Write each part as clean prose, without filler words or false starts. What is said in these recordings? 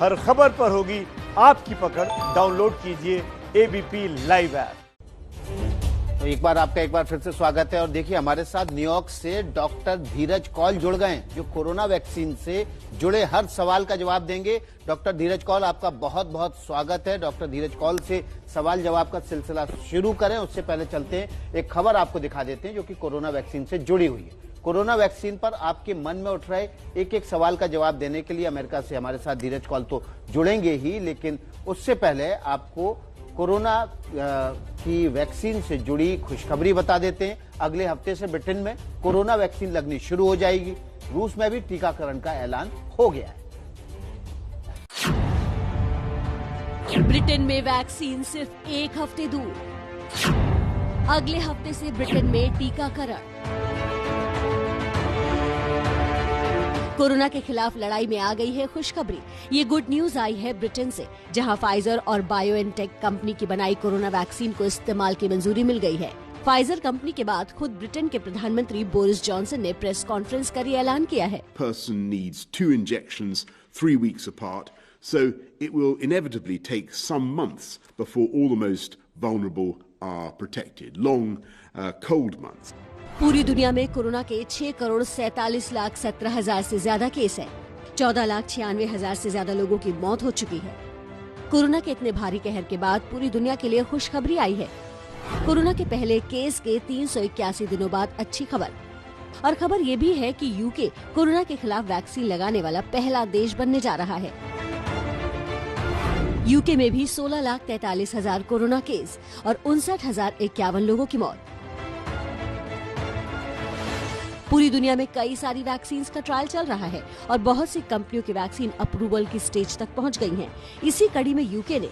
हर खबर पर होगी आपकी पकड़। डाउनलोड कीजिए एबीपी लाइव ऐप। तो एक बार फिर से स्वागत है। और देखिए, हमारे साथ न्यूयॉर्क से डॉक्टर धीरज कौल जुड़ गए, जो कोरोना वैक्सीन से जुड़े हर सवाल का जवाब देंगे। डॉक्टर धीरज कौल, आपका बहुत बहुत स्वागत है। डॉक्टर धीरज कौल से सवाल जवाब का सिलसिला शुरू करें उससे पहले चलते हैं, एक खबर आपको दिखा देते हैं जो कि कोरोना वैक्सीन से जुड़ी हुई है। कोरोना वैक्सीन पर आपके मन में उठ रहे एक एक सवाल का जवाब देने के लिए अमेरिका से हमारे साथ धीरज कौल तो जुड़ेंगे ही, लेकिन उससे पहले आपको कोरोना की वैक्सीन से जुड़ी खुशखबरी बता देते हैं। अगले हफ्ते से ब्रिटेन में कोरोना वैक्सीन लगनी शुरू हो जाएगी। रूस में भी टीकाकरण का ऐलान हो गया है। ब्रिटेन में वैक्सीन सिर्फ एक हफ्ते दूर। अगले हफ्ते से ब्रिटेन में टीकाकरण। कोरोना के खिलाफ लड़ाई में आ गई है खुशखबरी। ये गुड न्यूज आई है ब्रिटेन से, जहां फाइजर और बायोएनटेक कंपनी की बनाई कोरोना वैक्सीन को इस्तेमाल की मंजूरी मिल गई है। फाइजर कंपनी के बाद खुद ब्रिटेन के प्रधानमंत्री बोरिस जॉनसन ने प्रेस कॉन्फ्रेंस कर ऐलान किया है। Person needs 2 injections 3 weeks apart, so it will inevitably take some months before all the most vulnerable are protected. Long, cold months. पूरी दुनिया में कोरोना के 6,47,17,000 से ज्यादा केस हैं। 14,96,000 से ज्यादा लोगों की मौत हो चुकी है। कोरोना के इतने भारी कहर के बाद पूरी दुनिया के लिए खुशखबरी आई है। कोरोना के पहले केस के 381 दिनों बाद अच्छी खबर। और खबर ये भी है कि यूके कोरोना के खिलाफ वैक्सीन लगाने वाला पहला देश बनने जा रहा है। यूके में भी 16,43,000 कोरोना केस और 59,051 लोगों की मौत। पूरी दुनिया में कई सारी वैक्सीन का ट्रायल चल रहा है और बहुत सी कंपनियों की वैक्सीन अप्रूवल की स्टेज तक पहुंच गई हैं। इसी कड़ी में यूके ने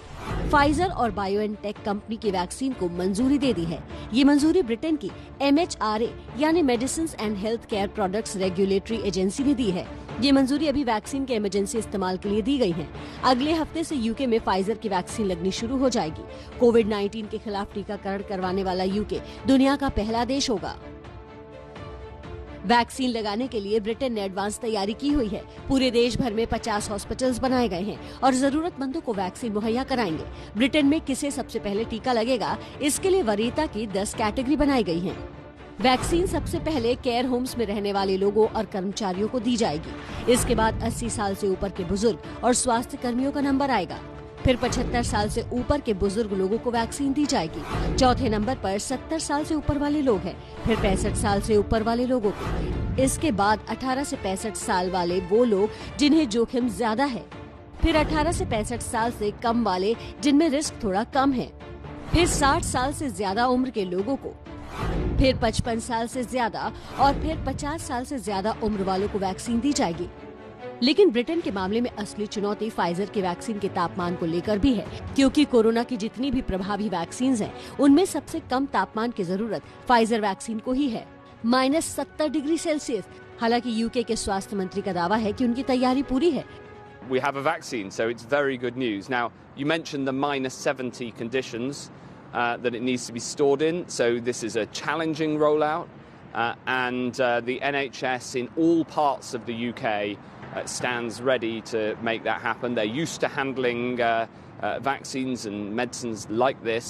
फाइजर और बायोएनटेक कंपनी की वैक्सीन को मंजूरी दे दी है। ये मंजूरी ब्रिटेन की MHRA यानी medicine and health care products regulatory agency ने दी है। ये मंजूरी अभी वैक्सीन के इमरजेंसी इस्तेमाल के लिए दी गई है। अगले हफ्ते से यूके में फाइजर की वैक्सीन लगनी शुरू हो जाएगी। कोविड-19 के खिलाफ टीकाकरण करवाने वाला यूके दुनिया का पहला देश होगा। वैक्सीन लगाने के लिए ब्रिटेन ने एडवांस तैयारी की हुई है। पूरे देश भर में 50 हॉस्पिटल्स बनाए गए हैं और जरूरतमंदों को वैक्सीन मुहैया कराएंगे। ब्रिटेन में किसे सबसे पहले टीका लगेगा, इसके लिए वरीयता की 10 कैटेगरी बनाई गई हैं। वैक्सीन सबसे पहले केयर होम्स में रहने वाले लोगों और कर्मचारियों को दी जाएगी। इसके बाद 80 साल से ऊपर के बुजुर्ग और स्वास्थ्य कर्मियों का नंबर आएगा। फिर 75 साल से ऊपर के बुजुर्ग लोगों को वैक्सीन दी जाएगी। चौथे नंबर पर 70 साल से ऊपर वाले लोग हैं। फिर 65 साल से ऊपर वाले लोगों को। इसके बाद 18 से 65 साल वाले वो लोग जिन्हें जोखिम ज्यादा है। फिर 18 से 65 साल से कम वाले जिनमें रिस्क थोड़ा कम है। फिर 60 साल से ज्यादा उम्र के लोगों को। फिर 55 साल से ज्यादा और फिर 50 साल से ज्यादा उम्र वालों को वैक्सीन दी जाएगी। लेकिन ब्रिटेन के मामले में असली चुनौती फाइजर के वैक्सीन के तापमान को लेकर भी है, क्योंकि कोरोना की जितनी भी प्रभावी वैक्सीन हैं, उनमें सबसे कम तापमान की जरूरत फाइजर वैक्सीन को ही है, -70 डिग्री सेल्सियस। हालांकि यूके के स्वास्थ्य मंत्री का दावा है कि उनकी तैयारी पूरी है। We have a vaccine, so it's very good news. Now, you mentioned the -70 conditions that it needs to be stored in, so this is a challenging rollout, and the NHS in all parts of the UK stands ready to make that happen. They're used to handling vaccines and medicines like this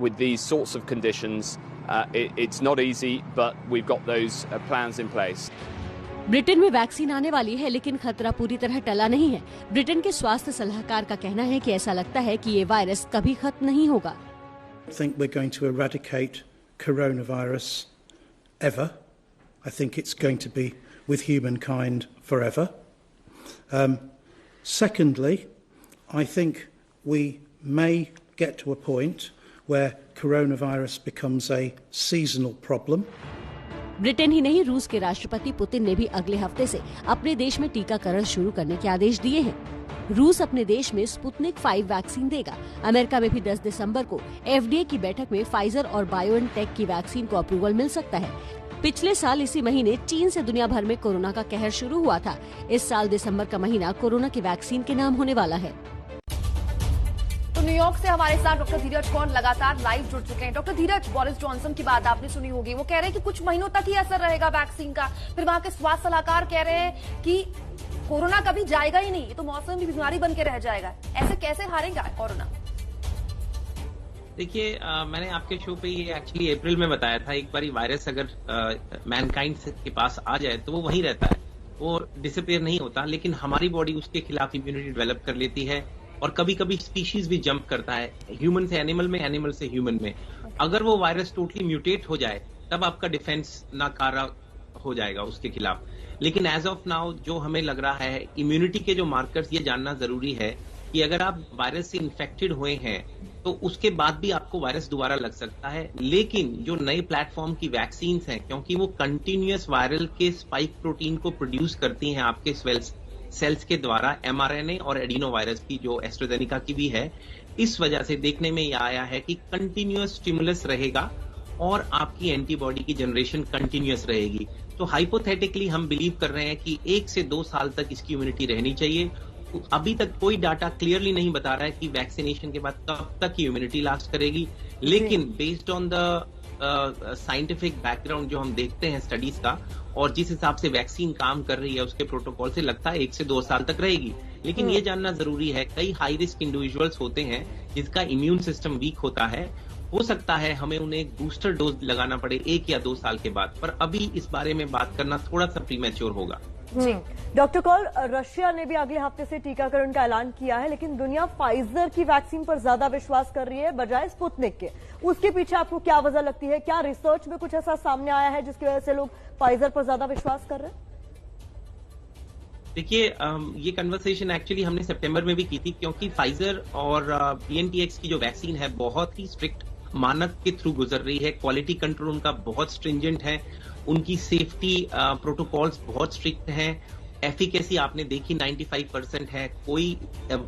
with these sorts of conditions. It's not easy, but we've got those plans in place. Britain में vaccine आने वाली है, लेकिन खतरा पूरी तरह टला नहीं है। ब्रिटेन के स्वास्थ्य सलाहकार का कहना है कि ऐसा लगता है कि ये वायरस कभी खत्म नहीं होगा। I think we're going to eradicate coronavirus ever. I think it's going to be with humankind forever. Secondly, I think we may get to a point where coronavirus becomes a seasonal problem. Britain ही नहीं, रूस के राष्ट्रपति Putin ने भी अगले हफ्ते से अपने देश में टीकाकरण शुरू करने के आदेश दिए हैं। रूस अपने देश में स्पुतनिक 5 वैक्सीन देगा। अमेरिका में भी 10 दिसंबर को FDA की बैठक में फाइजर और बायोएनटेक की वैक्सीन को अप्रूवल मिल सकता है। पिछले साल इसी महीने चीन से दुनिया भर में कोरोना का कहर शुरू हुआ था। इस साल दिसंबर का महीना कोरोना की वैक्सीन के नाम होने वाला है। तो न्यूयॉर्क से हमारे साथ डॉक्टर धीरज कौल लगातार लाइव जुड़ चुके हैं। डॉक्टर धीरज, बोरिस जॉनसन की बात आपने सुनी होगी, वो कह रहे हैं कि कुछ महीनों तक ही असर रहेगा वैक्सीन का। फिर वहां के स्वास्थ्य सलाहकार कह रहे हैं कि कोरोना कभी जाएगा ही नहीं, ये तो मौसमी बीमारी बन के रह जाएगा। ऐसे कैसे हारेगा कोरोना? देखिए, मैंने आपके शो पे ये एक्चुअली अप्रैल में बताया था, एक बार वायरस अगर मैनकाइंड के पास आ जाए तो वो वहीं रहता है, वो डिसअपियर नहीं होता, लेकिन हमारी बॉडी उसके खिलाफ इम्यूनिटी डेवलप कर लेती है और कभी कभी स्पीशीज भी जंप करता है, ह्यूमन से एनिमल में, एनिमल से ह्यूमन में। अगर वो वायरस टोटली म्यूटेट हो जाए तब आपका डिफेंस नाकारा हो जाएगा उसके खिलाफ। लेकिन एज ऑफ नाउ जो हमें लग रहा है, इम्यूनिटी के जो मार्कर्स, ये जानना जरूरी है कि अगर आप वायरस से इन्फेक्टेड हुए हैं तो उसके बाद भी आपको वायरस दोबारा लग सकता है। लेकिन जो नए प्लेटफॉर्म की वैक्सीन हैं, क्योंकि वो कंटिन्यूअस वायरल के स्पाइक प्रोटीन को प्रोड्यूस करती हैं आपके सेल्स के द्वारा, mRNA और एडिनो वायरस की जो एस्ट्राजेनेका की भी है, इस वजह से देखने में यह आया है कि कंटिन्यूअस स्टिमुलस रहेगा और आपकी एंटीबॉडी की जनरेशन कंटिन्यूअस रहेगी। तो हाइपोथेटिकली हम बिलीव कर रहे हैं कि 1 से 2 साल तक इसकी इम्यूनिटी रहनी चाहिए। अभी तक कोई डाटा क्लियरली नहीं बता रहा है कि वैक्सीनेशन के बाद कब तक की इम्यूनिटी लास्ट करेगी, लेकिन based on the scientific background जो हम देखते हैं स्टडीज का, और जिस हिसाब से वैक्सीन काम कर रही है उसके प्रोटोकॉल से लगता है 1 से 2 साल तक रहेगी। लेकिन ये जानना जरूरी है, कई हाई रिस्क इंडिविजुअल्स होते हैं जिसका इम्यून सिस्टम वीक होता है, हो सकता है हमें उन्हें एक बूस्टर डोज लगाना पड़े 1 या 2 साल के बाद, पर अभी इस बारे में बात करना थोड़ा सा प्रीमैच्योर होगा। डॉक्टर कौल, रशिया ने भी अगले हफ्ते से टीकाकरण का ऐलान किया है, लेकिन दुनिया फाइजर की वैक्सीन पर ज्यादा विश्वास कर रही है बजाय स्पुतनिक के। उसके पीछे आपको क्या वजह लगती है? क्या रिसर्च में कुछ ऐसा सामने आया है जिसकी वजह से लोग फाइजर पर ज्यादा विश्वास कर रहे हैं? देखिए, ये कन्वर्सेशन एक्चुअली हमने सितंबर में भी की थी, क्योंकि फाइजर और BNTX की जो वैक्सीन है बहुत ही स्ट्रिक्ट मानक के थ्रू गुजर रही है, क्वालिटी कंट्रोल उनका बहुत स्ट्रिंजेंट है, उनकी सेफ्टी प्रोटोकॉल्स बहुत स्ट्रिक्ट हैं, एफिकेसी आपने देखी 95% है, कोई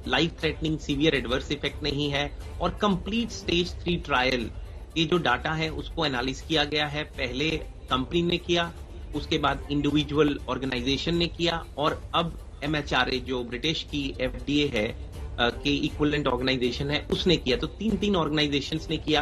life threatening severe adverse effect नहीं है, और कंप्लीट स्टेज 3 ट्रायल ये जो डाटा है उसको एनालिस किया गया है। पहले कंपनी ने किया, उसके बाद इंडिविजुअल ऑर्गेनाइजेशन ने किया, और अब MHRA जो ब्रिटिश की FDA है के इक्विवेलेंट ऑर्गेनाइजेशन है उसने किया। तो 3 ऑर्गेनाइजेशंस ने किया,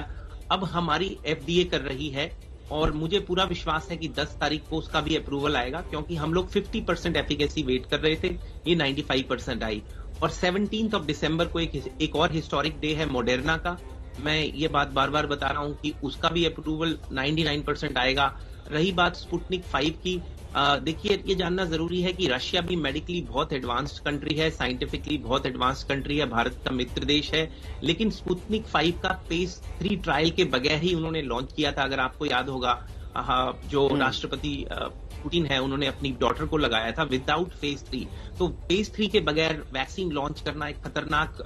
अब हमारी FDA कर रही है, और मुझे पूरा विश्वास है कि 10 तारीख को उसका भी अप्रूवल आएगा, क्योंकि हम लोग 50% एफिकेसी वेट कर रहे थे, ये 95% आई। और 17 दिसंबर को एक और हिस्टोरिक डे है मॉडर्ना का, मैं ये बात बार बार बता रहा हूं कि उसका भी अप्रूवल 99% आएगा। रही बात स्पुतनिक 5 की, देखिए ये जानना जरूरी है कि रशिया भी मेडिकली बहुत एडवांस्ड कंट्री है, साइंटिफिकली बहुत एडवांस्ड कंट्री है, भारत का मित्र देश है, लेकिन स्पुतनिक 5 का फेज 3 ट्रायल के बगैर ही उन्होंने लॉन्च किया था। अगर आपको याद होगा, जो राष्ट्रपति पुतिन है उन्होंने अपनी डॉटर को लगाया था विदाउट फेज 3। तो फेज 3 के बगैर वैक्सीन लॉन्च करना एक खतरनाक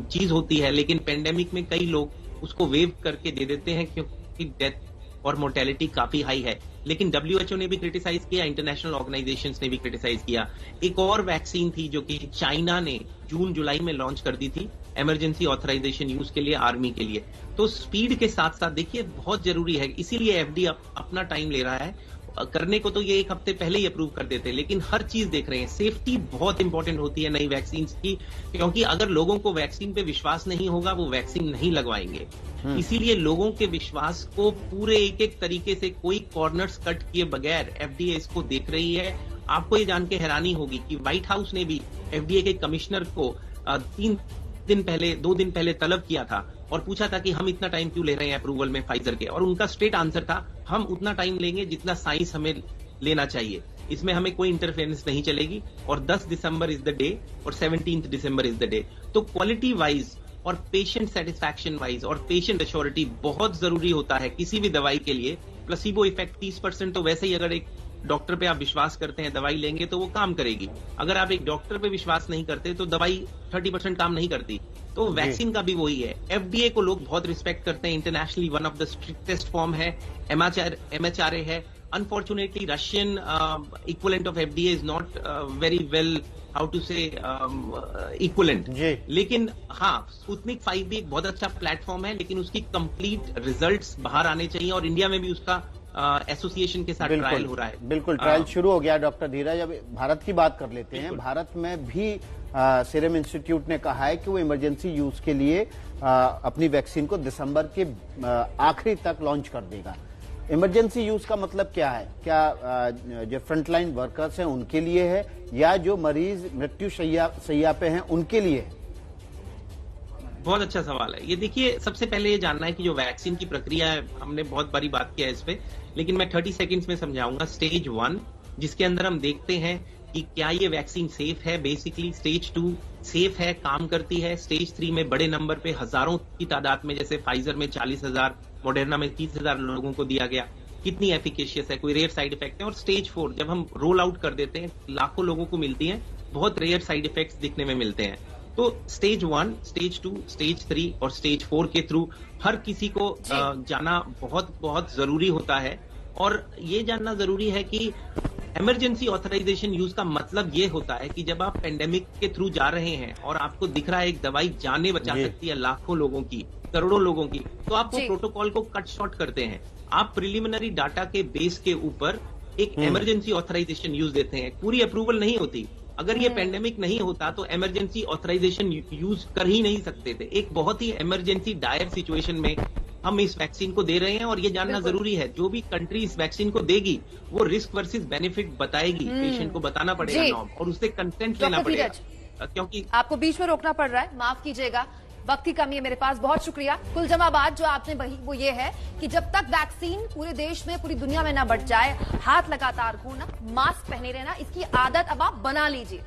चीज होती है, लेकिन पेंडेमिक में कई लोग उसको वेव करके दे देते हैं क्योंकि डेथ और मोर्टेलिटी काफी हाई है। लेकिन WHO ने भी क्रिटिसाइज किया, इंटरनेशनल ऑर्गेनाइजेशंस ने भी क्रिटिसाइज किया। एक और वैक्सीन थी जो कि चाइना ने जून जुलाई में लॉन्च कर दी थी, इमरजेंसी ऑथराइजेशन यूज के लिए, आर्मी के लिए। तो स्पीड के साथ साथ देखिए बहुत जरूरी है, इसीलिए FDA अपना टाइम ले रहा है करने को। तो ये 1 हफ्ते पहले ही अप्रूव कर देते, लेकिन हर चीज देख रहे हैं। सेफ्टी बहुत इंपॉर्टेंट होती है नई वैक्सीन की, क्योंकि अगर लोगों को वैक्सीन पे विश्वास नहीं होगा वो वैक्सीन नहीं लगवाएंगे। इसीलिए लोगों के विश्वास को पूरे एक तरीके से कोई कॉर्नर्स कट किए बगैर FDA इसको देख रही है। आपको ये जान के हैरानी होगी कि व्हाइट हाउस ने भी FDA के कमिश्नर को 2 दिन पहले तलब किया था और पूछा था कि हम इतना टाइम क्यों ले रहे हैं अप्रूवल में फाइजर के, और उनका स्ट्रेट आंसर था हम उतना टाइम लेंगे जितना साइंस हमें लेना चाहिए, इसमें हमें कोई इंटरफेरेंस नहीं चलेगी। और 10 दिसंबर इज द डे और 17 दिसंबर इज द डे। तो क्वालिटी वाइज और पेशेंट सेटिस्फैक्शन वाइज और पेशेंट एश्योरिटी बहुत जरूरी होता है किसी भी दवाई के लिए। प्लेसिबो इफेक्ट 30%, तो वैसे ही अगर एक डॉक्टर पे आप विश्वास करते हैं दवाई लेंगे तो वो काम करेगी। अगर आप एक डॉक्टर पे विश्वास नहीं करते तो दवाई 30% काम नहीं करती। तो वैक्सीन का भी वही है। FDA को लोग बहुत रिस्पेक्ट करते हैं, internationally one of the strictest form है। MHRA है। Unfortunately Russian equivalent of FDA is not very well, how to say, equivalent. लेकिन हाँ, स्पुतनिक 5 भी एक बहुत अच्छा प्लेटफॉर्म है, लेकिन उसकी कंप्लीट रिजल्ट्स बाहर आने चाहिए, और इंडिया में भी उसका एसोसिएशन के साथ ट्रायल हो रहा है। बिल्कुल, ट्रायल शुरू हो गया। डॉक्टर धीरज, अब भारत की बात कर लेते हैं। भारत में भी सीरम इंस्टीट्यूट ने कहा है कि वो इमरजेंसी यूज के लिए अपनी वैक्सीन को दिसंबर के आखिरी तक लॉन्च कर देगा। इमरजेंसी यूज का मतलब क्या है? क्या जो फ्रंटलाइन वर्कर्स हैं उनके लिए है या जो मरीज मृत्यु शैया पे हैं उनके लिए है? बहुत अच्छा सवाल है ये। देखिए, सबसे पहले ये जानना है कि जो वैक्सीन की प्रक्रिया है, हमने बहुत बारी बात किया है इस पे, लेकिन मैं 30 सेकंड्स में समझाऊंगा। स्टेज 1 जिसके अंदर हम देखते हैं कि क्या ये वैक्सीन सेफ है, बेसिकली स्टेज 2 सेफ है, काम करती है, स्टेज 3 में बड़े नंबर पे हजारों की तादाद में, जैसे फाइजर में 40,000, मॉडर्ना में 30,000 लोगों को दिया गया, कितनी एफिकेशियस है, कोई रेयर साइड इफेक्ट है। और स्टेज 4 जब हम रोल आउट कर देते हैं, लाखों लोगों को मिलती है, बहुत रेयर साइड इफेक्ट्स दिखने में मिलते हैं। तो स्टेज 1, स्टेज 2, स्टेज 3 और स्टेज 4 के थ्रू हर किसी को जाना बहुत बहुत जरूरी होता है। और ये जानना जरूरी है कि इमरजेंसी ऑथराइजेशन यूज का मतलब ये होता है कि जब आप पेंडेमिक के थ्रू जा रहे हैं और आपको दिख रहा है एक दवाई जानें बचा सकती है लाखों लोगों की, करोड़ों लोगों की, तो आप वो प्रोटोकॉल को कट शॉर्ट करते हैं। आप प्रिलिमिनरी डाटा के बेस के ऊपर एक इमरजेंसी ऑथराइजेशन यूज देते हैं। पूरी अप्रूवल नहीं होती। अगर ये पेंडेमिक नहीं होता तो इमरजेंसी ऑथराइजेशन यूज कर ही नहीं सकते थे। एक बहुत ही इमरजेंसी डायर सिचुएशन में हम इस वैक्सीन को दे रहे हैं और ये जानना जरूरी है, जो भी कंट्री इस वैक्सीन को देगी वो रिस्क वर्सेस बेनिफिट बताएगी, पेशेंट को बताना पड़ेगा नॉर्म, और उससे कंसेंट लेना पड़ेगा। क्योंकि आपको बीच में रोकना पड़ रहा है, माफ कीजिएगा, वक्त की कमी है मेरे पास। बहुत शुक्रिया। कुल जमा बात जो आपने बही वो ये है कि जब तक वैक्सीन पूरे देश में, पूरी दुनिया में ना बढ़ जाए, हाथ लगातार धोना, मास्क पहने रहना, इसकी आदत अब आप बना लीजिए।